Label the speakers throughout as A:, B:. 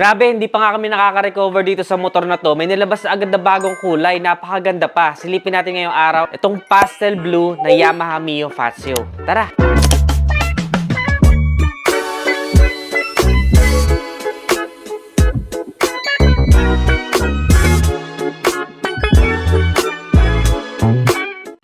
A: Grabe, hindi pa nga kami nakaka-recover dito sa motor na to. May nilabas na agad na bagong kulay. Napakaganda pa. Silipin natin ngayong araw itong pastel blue na Yamaha Mio Fazio. Tara!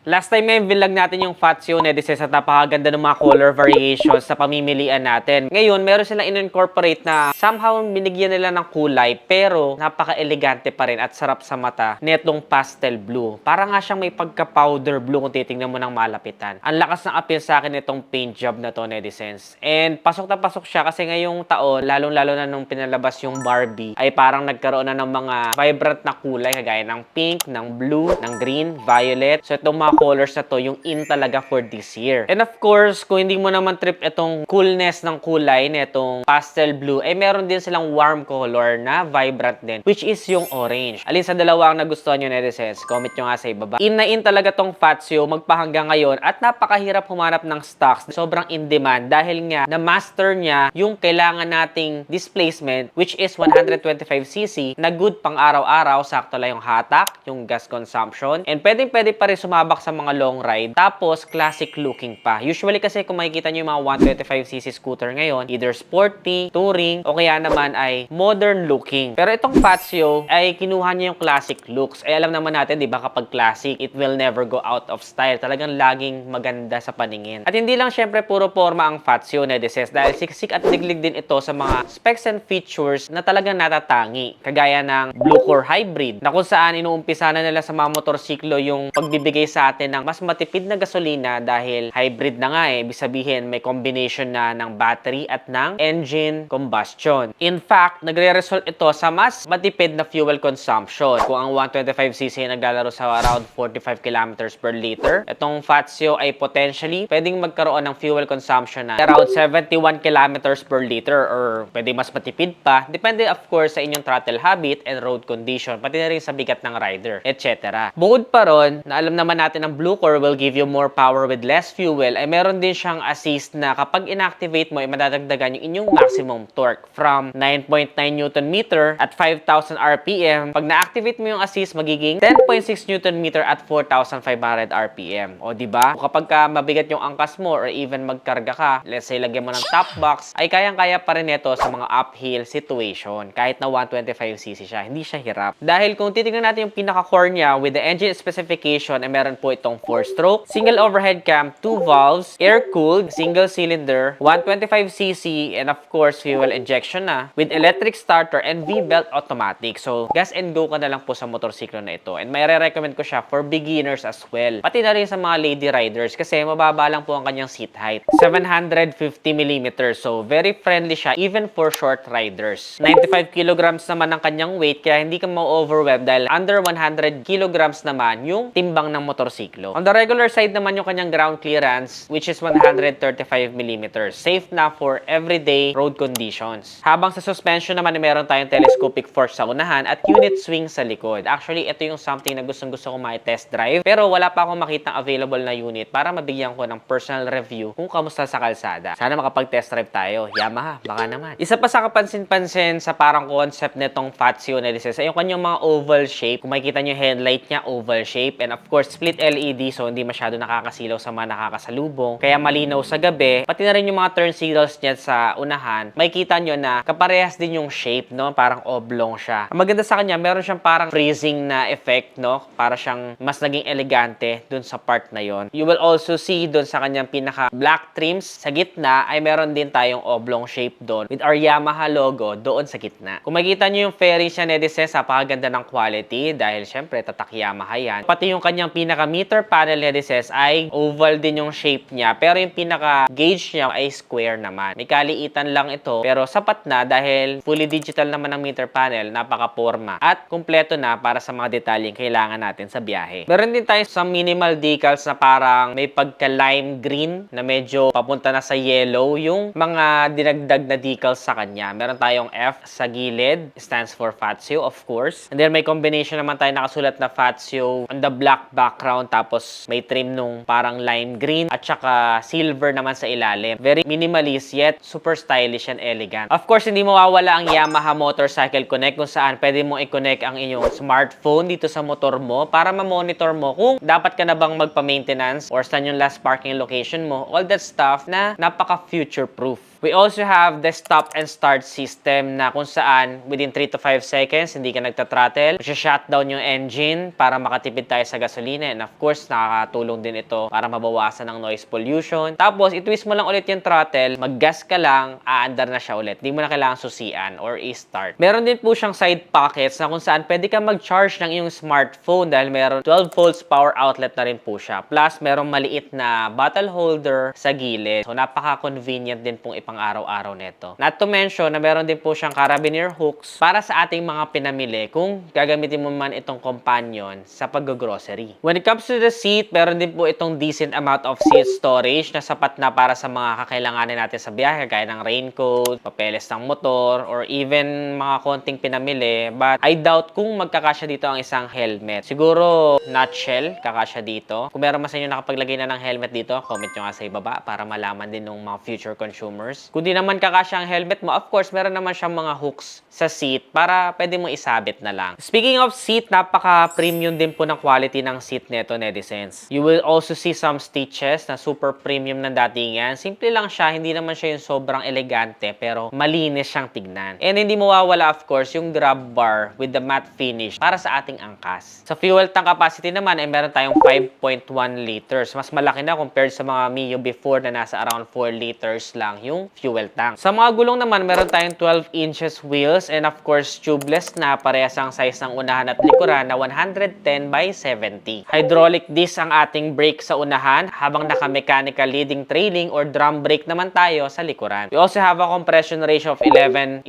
A: Last time may vlog natin yung Fazio Nedices at napakaganda ng mga color variations sa pamimilian natin. Ngayon, meron silang in-incorporate na somehow binigyan nila ng kulay pero napaka-elegante pa rin at sarap sa mata netong pastel blue. Para nga siyang may pagka-powder blue kung titingnan mo ng malapitan. Ang lakas ng appeal sa akin itong paint job na to, Nedicens. And pasok na pasok siya kasi ngayong taon, lalong-lalo na nung pinalabas yung Barbie, ay parang nagkaroon na ng mga vibrant na kulay kagaya ng pink, ng blue, ng green, violet. So itong mga colors na to yung in talaga for this year. And of course, kung hindi mo naman trip itong coolness ng kulay nitong pastel blue, ay meron din silang warm color na vibrant din, which is yung orange. Alin sa dalawa ang nagustuhan nyo, Nedicens? Comment nyo nga sa ibaba. In na in talaga tong Fazio magpahanggang ngayon at napakahirap humanap ng stocks. Sobrang in demand dahil nga na-master niya yung kailangan nating displacement, which is 125cc na good pang araw-araw, sakto lang yung hatak, yung gas consumption, and pwede pa rin sumabak sa mga long ride. Tapos, classic looking pa. Usually kasi kung makikita nyo yung mga 125cc scooter ngayon, either sporty, touring, o kaya naman ay modern looking. Pero itong Fazio ay kinuha niya yung classic looks. Ay alam naman natin, di ba, kapag classic, it will never go out of style. Talagang laging maganda sa paningin. At hindi lang syempre puro forma ang Fazio, Nedicens, dahil siksik at liglig din ito sa mga specs and features na talagang natatangi. Kagaya ng Blue Core Hybrid, na kung saan inuumpisa na nila sa mga motorsiklo yung pagbibigay sa atin ng mas matipid na gasolina dahil hybrid na nga eh. Ibig sabihin, may combination na ng battery at ng engine combustion. In fact, nagre-result ito sa mas matipid na fuel consumption. Kung ang 125cc naglalaro sa around 45 kilometers per liter, itong Fazio ay potentially pwedeng magkaroon ng fuel consumption na around 71 kilometers per liter or pwede mas matipid pa. Depende of course sa inyong throttle habit and road condition, pati na rin sa bigat ng rider, etc. Bukod pa ron, na alam naman natin ang Blue Core will give you more power with less fuel, ay meron din siyang assist na kapag inactivate mo, ay madadagdagan yung inyong maximum torque from 9.9 Newton meter at 5,000 RPM. Pag na-activate mo yung assist, magiging 10.6 Newton meter at 4,500 RPM. O diba? O kapag mabigat yung angkas mo or even magkarga ka, let's say lagyan mo ng top box, ay kayang-kaya pa rin ito sa mga uphill situation. Kahit na 125cc siya, hindi siya hirap. Dahil kung titignan natin yung pinaka-core niya with the engine specification, ay meron po itong 4-stroke, single overhead cam, 2 valves, air-cooled, single cylinder, 125cc, and of course, fuel injection na, with electric starter and V-belt automatic. So, gas and go ka na lang po sa motorsiklo na ito. And may re-recommend ko siya for beginners as well. Pati na rin sa mga lady riders kasi mababa lang po ang kanyang seat height. 750mm. So, very friendly siya even for short riders. 95 kilograms naman ang kanyang weight kaya hindi ka ma-overwhelm dahil under 100 kilograms naman yung timbang ng motorsiklo. On the regular side naman yung kanyang ground clearance, which is 135mm. Safe na for everyday road conditions. Habang sa suspension naman meron tayong telescopic fork sa unahan at unit swing sa likod. Actually, ito yung something na gustong-gusto ko ma-test drive pero wala pa akong makitang available na unit para mabigyan ko ng personal review kung kamusta sa kalsada. Sana makapag-test drive tayo. Yamaha, baka naman. Isa pa sa kapansin-pansin sa parang concept nitong Fazio Nedices ay yung kanyang mga oval shape. Kung makikita nyo yung headlight niya, oval shape. And of course, split LED so hindi masyado nakakasilaw sa mga nakakasalubong. Kaya malinaw sa gabi. Pati na rin yung mga turn signals niya sa unahan. Makikita nyo na kaparehas din yung shape, no? Parang oblong siya. Ang maganda sa kanya, meron siyang parang freezing na effect, no? Para siyang mas naging elegante dun sa part na yon. You will also see dun sa kanyang pinaka black trims sa gitna ay meron din tayong oblong shape doon with our Yamaha logo doon sa gitna. Kung makikita nyo yung fairing siya, Nedicens, napakaganda ng quality dahil syempre tatak Yamaha yan. Pati yung kanyang pinaka meter panel, Nedicens, ay oval din yung shape niya pero yung pinaka gauge niya ay square naman. May kaliitan lang ito pero sapat na dahil fully digital naman ang meter panel, napaka-porma at kumpleto na para sa mga detalyeng kailangan natin sa biyahe. Meron din tayo sa minimal decals na parang may pagka-lime green na medyo papunta na sa yellow yung mga dinagdag na decals sa kanya. Meron tayong F sa gilid, stands for Fazio of course. And then may combination naman tayo nakasulat na Fazio on the black background tapos may trim nung parang lime green at saka silver naman sa ilalim. Very minimalist yet super stylish and elegant. Of course, hindi mawawala ang Yamaha Motorcycle Connect kung saan pwede mo i-connect ang inyong smartphone dito sa motor mo para ma-monitor mo kung dapat ka na bang magpa-maintenance or saan yung last parking location mo. All that stuff na napaka-future-proof. We also have the stop and start system na kung saan within 3 to 5 seconds hindi ka nagta-throttle. Shutdown yung engine para makatipid tayo sa gasolina, and of course nakakatulong din ito para mabawasan ang noise pollution. Tapos i-twist mo lang ulit yung throttle, mag-gas ka lang, aandar na siya ulit. Hindi mo na kailangan susian or i-start. Meron din po siyang side pockets na kung saan pwede ka mag-charge ng iyong smartphone dahil meron 12 volts power outlet na rin po siya. Plus merong maliit na bottle holder sa gilid. So napaka-convenient din pong pang-araw-araw nito. Not to mention na meron din po siyang carabiner hooks para sa ating mga pinamili kung gagamitin mo man itong companion sa pag-grocery. When it comes to the seat, meron din po itong decent amount of seat storage na sapat na para sa mga kakailanganin natin sa biyahe gaya ng raincoat, papeles ng motor, or even mga konting pinamili. But I doubt kung magkakasya dito ang isang helmet. Siguro nutshell, kakasya dito. Kung meron man sa inyo nakapaglagay na ng helmet dito, comment nyo nga sa ibaba para malaman din ng mga future consumers. Kung di naman kakasya ang helmet mo, of course, meron naman siyang mga hooks sa seat para pwede mo isabit na lang. Speaking of seat, napaka-premium din po ng quality ng seat nito, netizens. You will also see some stitches na super premium ng datingan. Simple lang siya, hindi naman siya yung sobrang elegante, pero malinis siyang tignan. And hindi mawawala, of course, yung grab bar with the matte finish para sa ating angkas. Sa fuel tank capacity naman, ay meron tayong 5.1 liters. Mas malaki na compared sa mga Mio before na nasa around 4 liters lang yung fuel tank. Sa mga gulong naman, meron tayong 12 inches wheels and of course, tubeless na parehas ang size ng unahan at likuran na 110 by 70. Hydraulic disc ang ating brake sa unahan habang naka-mechanical leading trailing or drum brake naman tayo sa likuran. We also have a compression ratio of 11:1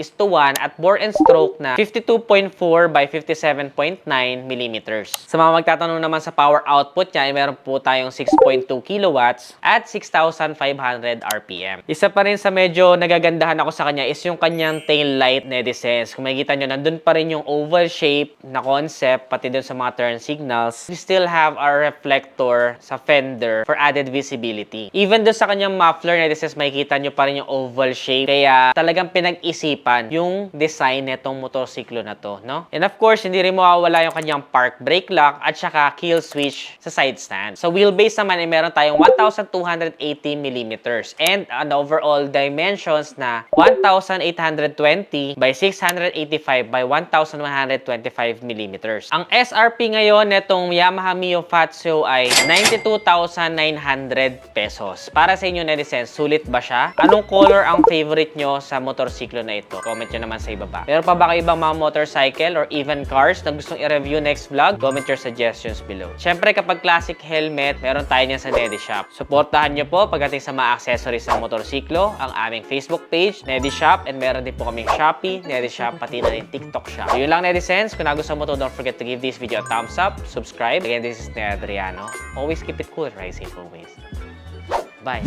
A: at bore and stroke na 52.4 by 57.9 millimeters. Sa mga magtatanong naman sa power output niya, ay meron po tayong 6.2 kilowatts at 6,500 RPM. Isa pa rin sa medyo nagagandahan ako sa kanya is yung kanyang tail light, netizens. Kung makikita nyo, nandun pa rin yung oval shape na concept, pati dun sa mga turn signals. We still have our reflector sa fender for added visibility. Even dun sa kanyang muffler, netizens, makikita nyo pa rin yung oval shape. Kaya talagang pinag-isipan yung design netong motorsiklo na to, no? And of course, hindi rin mawawala yung kanyang park brake lock at saka kill switch sa side stand. Sa wheelbase naman, ay meron tayong 1,280 millimeters and an overall dimensions na 1,820 by 685 by 1,125 millimeters. Ang SRP ngayon netong Yamaha Mio Fatso ay 92,900 pesos. Para sa inyo, netizens, sulit ba siya? Anong color ang favorite nyo sa motorsiklo na ito? Comment nyo naman sa ibaba. Meron pa ba kayo ibang mga motorcycle or even cars na gustong i-review next vlog? Comment your suggestions below. Siyempre, kapag classic helmet, meron tayo niyan sa Nedi Shop. Suportahan nyo po pagdating sa mga accessories ng motorsiklo, ang aming Facebook page, Nedi Shop, and meron din po kaming Shopee, Nedi Shop, pati na rin TikTok Shop. So, yun lang, netizens. Kung nagustuhan mo to, don't forget to give this video a thumbs up, subscribe. Again, this is Ned Adriano. Always keep it cool, ride safe always. Bye!